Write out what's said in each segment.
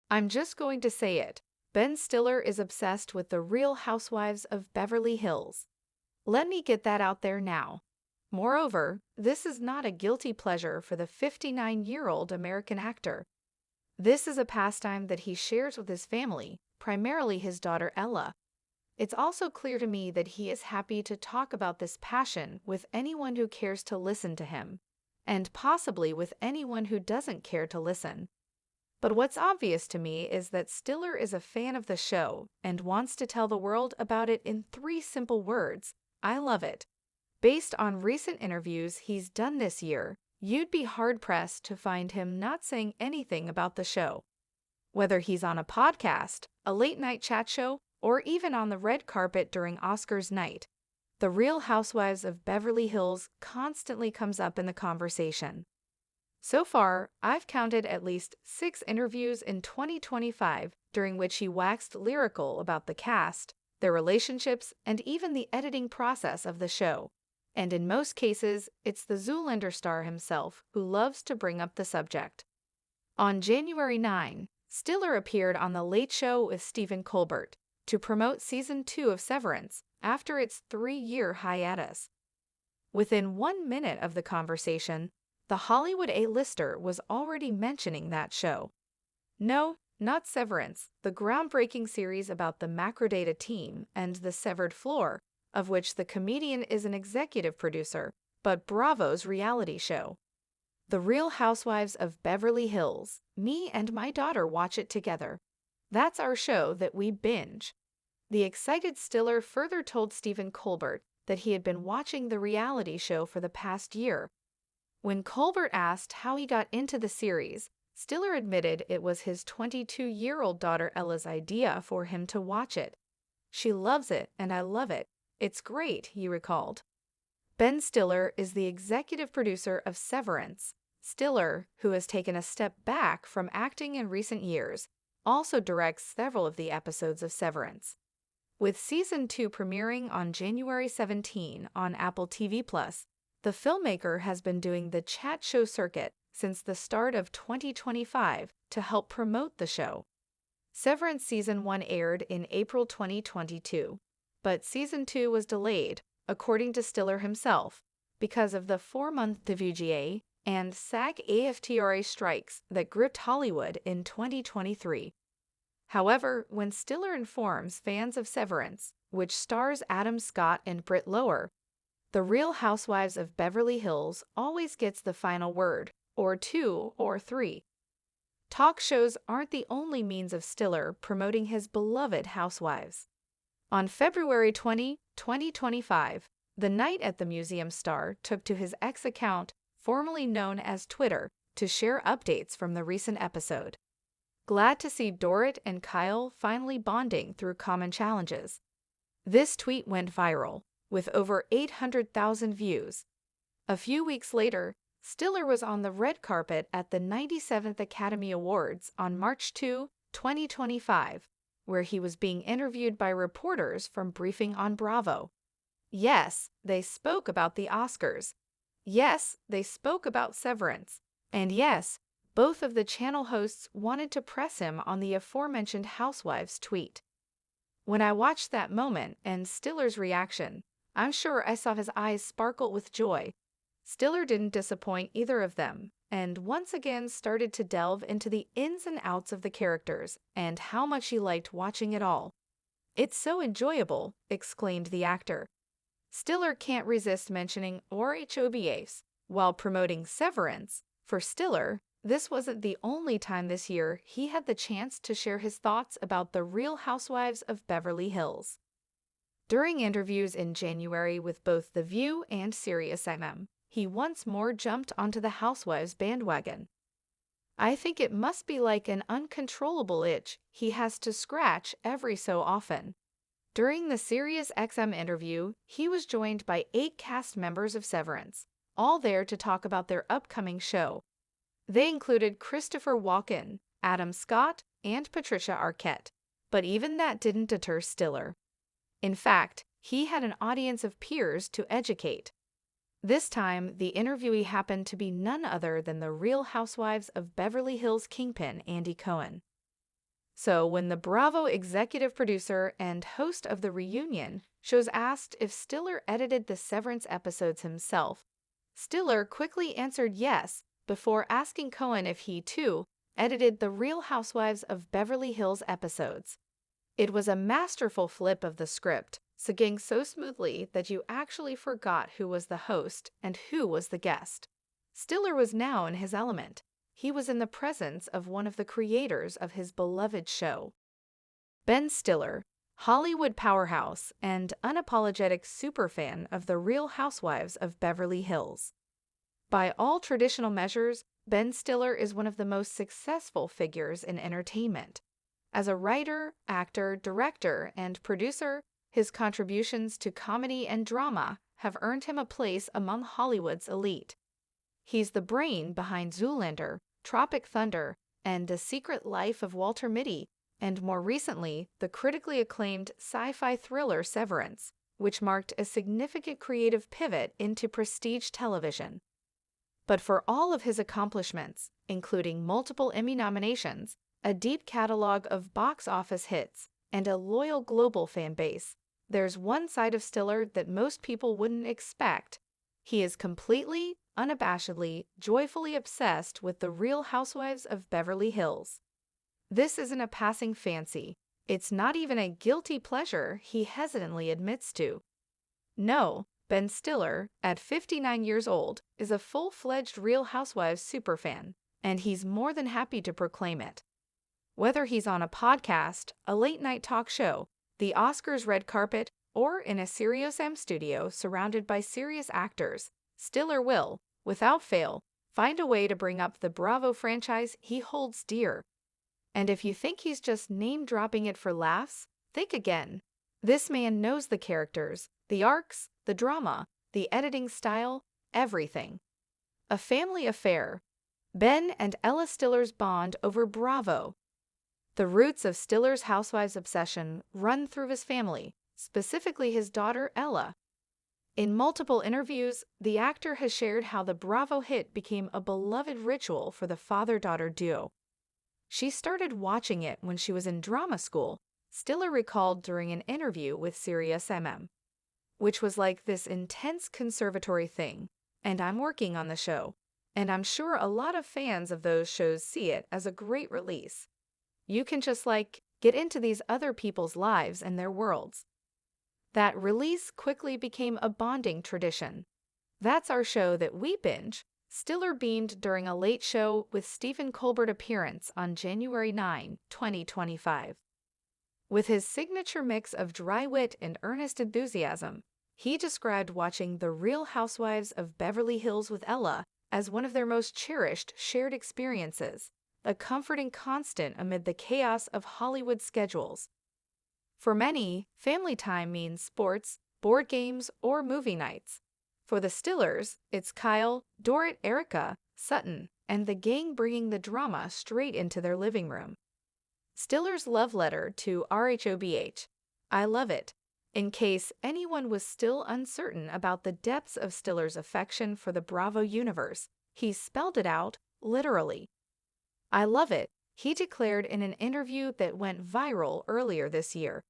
I'm just going to say it. Ben Stiller is obsessed with the Real Housewives of Beverly Hills. Let me get that out there now. Moreover, this is not a guilty pleasure for the 59-year-old American actor. This is a pastime that he shares with his family, primarily his daughter Ella. It's also clear to me that he is happy to talk about this passion with anyone who cares to listen to him, and possibly with anyone who doesn't care to listen. But what's obvious to me is that Stiller is a fan of the show and wants to tell the world about it in 3 simple words: I love it. Based on recent interviews he's done this year, you'd be hard-pressed to find him not saying anything about the show. Whether he's on a podcast, a late-night chat show, or even on the red carpet during Oscars night, The Real Housewives of Beverly Hills constantly comes up in the conversation. So far, I've counted at least 6 interviews in 2025 during which he waxed lyrical about the cast, their relationships, and even the editing process of the show. And in most cases, it's the Zoolander star himself who loves to bring up the subject. On January 9, Stiller appeared on The Late Show with Stephen Colbert to promote Season 2 of Severance after its 3-year hiatus. Within 1 minute of the conversation, the Hollywood A-lister was already mentioning that show. No, not Severance, the groundbreaking series about the macrodata team and the severed floor, of which the comedian is an executive producer, but Bravo's reality show. The Real Housewives of Beverly Hills. Me and my daughter watch it together. That's our show that we binge. The excited Stiller further told Stephen Colbert that he had been watching the reality show for the past year. When Colbert asked how he got into the series, Stiller admitted it was his 22-year-old daughter Ella's idea for him to watch it. She loves it and I love it. It's great, he recalled. Ben Stiller is the executive producer of Severance. Stiller, who has taken a step back from acting in recent years, also directs several of the episodes of Severance. With Season 2 premiering on January 17 on Apple TV+, the filmmaker has been doing the chat show circuit since the start of 2025 to help promote the show. Severance Season 1 aired in April 2022, but Season 2 was delayed, according to Stiller himself, because of the 4-month WGA and SAG-AFTRA strikes that gripped Hollywood in 2023. However, when Stiller informs fans of Severance, which stars Adam Scott and Britt Lower, The Real Housewives of Beverly Hills always gets the final word, or 2 or 3. Talk shows aren't the only means of Stiller promoting his beloved housewives. On February 20, 2025, the Night at the Museum star took to his X account, formerly known as Twitter, to share updates from the recent episode. Glad to see Dorit and Kyle finally bonding through common challenges. This tweet went viral, with over 800,000 views. A few weeks later, Stiller was on the red carpet at the 97th Academy Awards on March 2, 2025, where he was being interviewed by reporters from Briefing on Bravo. Yes, they spoke about the Oscars. Yes, they spoke about Severance. And yes, both of the channel hosts wanted to press him on the aforementioned Housewives tweet. When I watched that moment and Stiller's reaction, I'm sure I saw his eyes sparkle with joy. Stiller didn't disappoint either of them, and once again started to delve into the ins and outs of the characters and how much he liked watching it all. "It's so enjoyable," exclaimed the actor. Stiller can't resist mentioning RHOBAs while promoting Severance. For Stiller, this wasn't the only time this year he had the chance to share his thoughts about The Real Housewives of Beverly Hills. During interviews in January with both The View and SiriusXM, he once more jumped onto the Housewives bandwagon. "I think it must be like an uncontrollable itch he has to scratch every so often." During the SiriusXM interview, he was joined by 8 cast members of Severance, all there to talk about their upcoming show. They included Christopher Walken, Adam Scott, and Patricia Arquette, but even that didn't deter Stiller. In fact, he had an audience of peers to educate. This time, the interviewee happened to be none other than the Real Housewives of Beverly Hills kingpin Andy Cohen. So when the Bravo executive producer and host of the reunion shows asked if Stiller edited the Severance episodes himself, Stiller quickly answered yes before asking Cohen if he, too, edited the Real Housewives of Beverly Hills episodes. It was a masterful flip of the script, segueing so smoothly that you actually forgot who was the host and who was the guest. Stiller was now in his element. He was in the presence of one of the creators of his beloved show. Ben Stiller, Hollywood powerhouse and unapologetic superfan of the Real Housewives of Beverly Hills. By all traditional measures, Ben Stiller is one of the most successful figures in entertainment. As a writer, actor, director, and producer, his contributions to comedy and drama have earned him a place among Hollywood's elite. He's the brain behind Zoolander, Tropic Thunder, and The Secret Life of Walter Mitty, and more recently, the critically acclaimed sci-fi thriller Severance, which marked a significant creative pivot into prestige television. But for all of his accomplishments, including multiple Emmy nominations, a deep catalog of box office hits, and a loyal global fan base, there's one side of Stiller that most people wouldn't expect. He is completely, unabashedly, joyfully obsessed with the Real Housewives of Beverly Hills. This isn't a passing fancy. It's not even a guilty pleasure he hesitantly admits to. No, Ben Stiller, at 59 years old, is a full-fledged Real Housewives superfan, and he's more than happy to proclaim it. Whether he's on a podcast, a late-night talk show, the Oscars red carpet, or in a SiriusXM studio surrounded by serious actors, Stiller will, without fail, find a way to bring up the Bravo franchise he holds dear. And if you think he's just name-dropping it for laughs, think again. This man knows the characters, the arcs, the drama, the editing style, everything. A family affair. Ben and Ella Stiller's bond over Bravo. The roots of Stiller's Housewives obsession run through his family, specifically his daughter Ella. In multiple interviews, the actor has shared how the Bravo hit became a beloved ritual for the father-daughter duo. She started watching it when she was in drama school, Stiller recalled during an interview with SiriusXM, which was like this intense conservatory thing, and I'm working on the show, and I'm sure a lot of fans of those shows see it as a great release. You can just get into these other people's lives and their worlds. That release quickly became a bonding tradition. That's our show that we binge. Stiller beamed during a Late Show with Stephen Colbert appearance on January 9, 2025. With his signature mix of dry wit and earnest enthusiasm, he described watching The Real Housewives of Beverly Hills with Ella as one of their most cherished shared experiences, a comforting constant amid the chaos of Hollywood schedules. For many, family time means sports, board games, or movie nights. For the Stillers, it's Kyle, Dorit, Erica, Sutton, and the gang bringing the drama straight into their living room. Stiller's love letter to RHOBH. I love it. In case anyone was still uncertain about the depths of Stiller's affection for the Bravo universe, he spelled it out, literally. I love it, he declared in an interview that went viral earlier this year.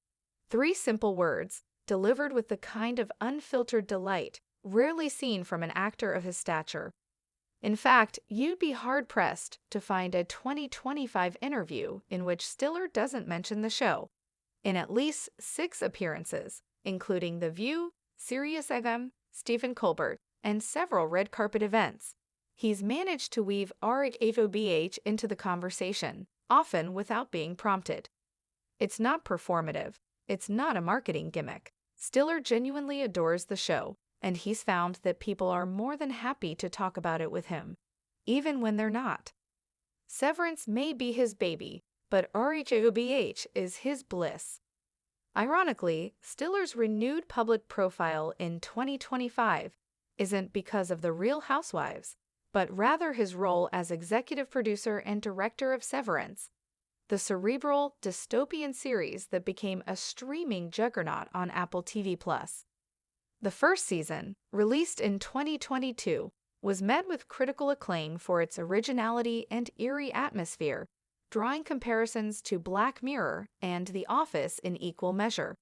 3 simple words, delivered with the kind of unfiltered delight rarely seen from an actor of his stature. In fact, you'd be hard-pressed to find a 2025 interview in which Stiller doesn't mention the show, in at least 6 appearances, including The View, SiriusXM, Stephen Colbert, and several red carpet events. He's managed to weave RHOBH into the conversation, often without being prompted. It's not performative. It's not a marketing gimmick. Stiller genuinely adores the show, and he's found that people are more than happy to talk about it with him, even when they're not. Severance may be his baby, but RHOBH is his bliss. Ironically, Stiller's renewed public profile in 2025 isn't because of The Real Housewives, but rather his role as executive producer and director of Severance, the cerebral, dystopian series that became a streaming juggernaut on Apple TV+. The first season, released in 2022, was met with critical acclaim for its originality and eerie atmosphere, drawing comparisons to Black Mirror and The Office in equal measure.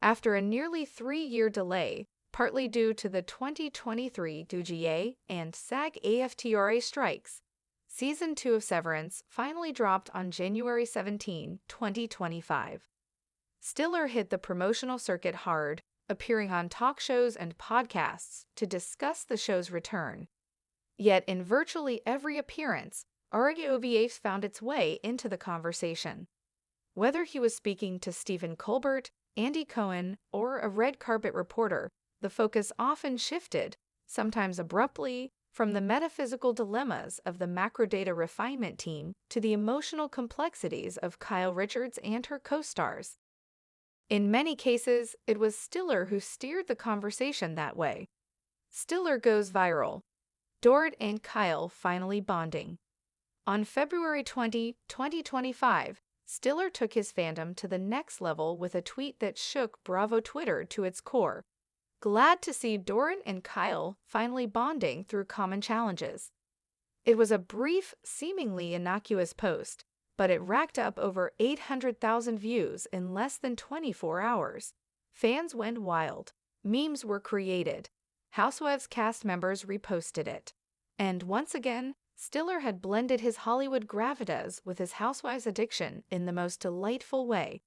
After a nearly 3-year delay, partly due to the 2023 DGA and SAG-AFTRA strikes, Season 2 of Severance finally dropped on January 17, 2025. Stiller hit the promotional circuit hard, appearing on talk shows and podcasts to discuss the show's return. Yet in virtually every appearance, RHOVH found its way into the conversation. Whether he was speaking to Stephen Colbert, Andy Cohen, or a red carpet reporter, the focus often shifted, sometimes abruptly, from the metaphysical dilemmas of the macrodata refinement team to the emotional complexities of Kyle Richards and her co-stars. In many cases, it was Stiller who steered the conversation that way. Stiller goes viral. Dorit and Kyle finally bonding. On February 20, 2025, Stiller took his fandom to the next level with a tweet that shook Bravo Twitter to its core. Glad to see Dorit and Kyle finally bonding through common challenges. It was a brief, seemingly innocuous post, but it racked up over 800,000 views in less than 24 hours. Fans went wild. Memes were created. Housewives cast members reposted it. And once again, Stiller had blended his Hollywood gravitas with his Housewives addiction in the most delightful way.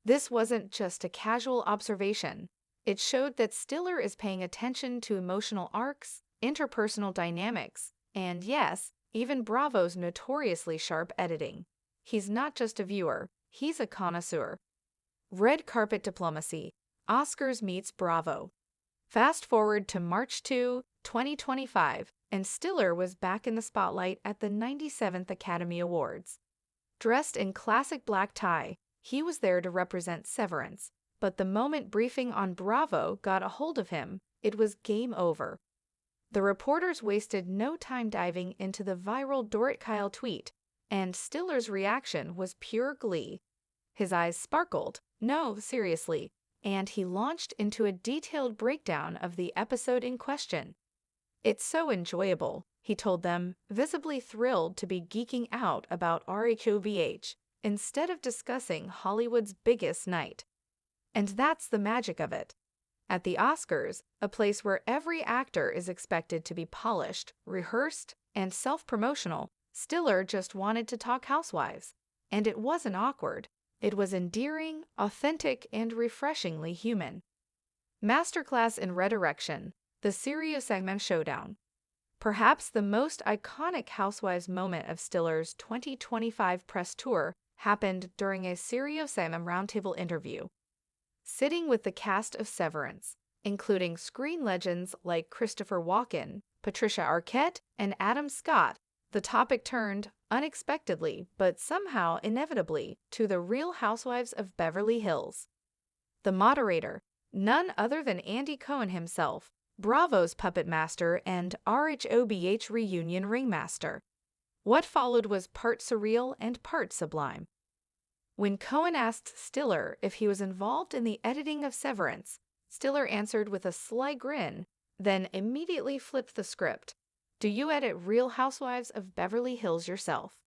This wasn't just a casual observation. It showed that Stiller is paying attention to emotional arcs, interpersonal dynamics, and yes, even Bravo's notoriously sharp editing. He's not just a viewer, he's a connoisseur. Red carpet diplomacy. Oscars meets Bravo. Fast forward to March 2, 2025, and Stiller was back in the spotlight at the 97th Academy Awards. Dressed in classic black tie, he was there to represent Severance, but the moment briefing on Bravo got a hold of him, it was game over. The reporters wasted no time diving into the viral Dorit Kyle tweet, and Stiller's reaction was pure glee. His eyes sparkled, no, seriously, and he launched into a detailed breakdown of the episode in question. "It's so enjoyable," he told them, visibly thrilled to be geeking out about RHOVH instead of discussing Hollywood's biggest night. And that's the magic of it. At the Oscars, a place where every actor is expected to be polished, rehearsed, and self-promotional, Stiller just wanted to talk Housewives. And it wasn't awkward. It was endearing, authentic, and refreshingly human. Masterclass in Redirection, the Serio segment showdown. Perhaps the most iconic Housewives moment of Stiller's 2025 press tour happened during a Serio segment roundtable interview. Sitting with the cast of Severance, including screen legends like Christopher Walken, Patricia Arquette, and Adam Scott, the topic turned, unexpectedly but somehow inevitably, to the Real Housewives of Beverly Hills. The moderator, none other than Andy Cohen himself, Bravo's puppet master and RHOBH reunion ringmaster. What followed was part surreal and part sublime. When Cohen asked Stiller if he was involved in the editing of Severance, Stiller answered with a sly grin, then immediately flipped the script. "Do you edit Real Housewives of Beverly Hills yourself?"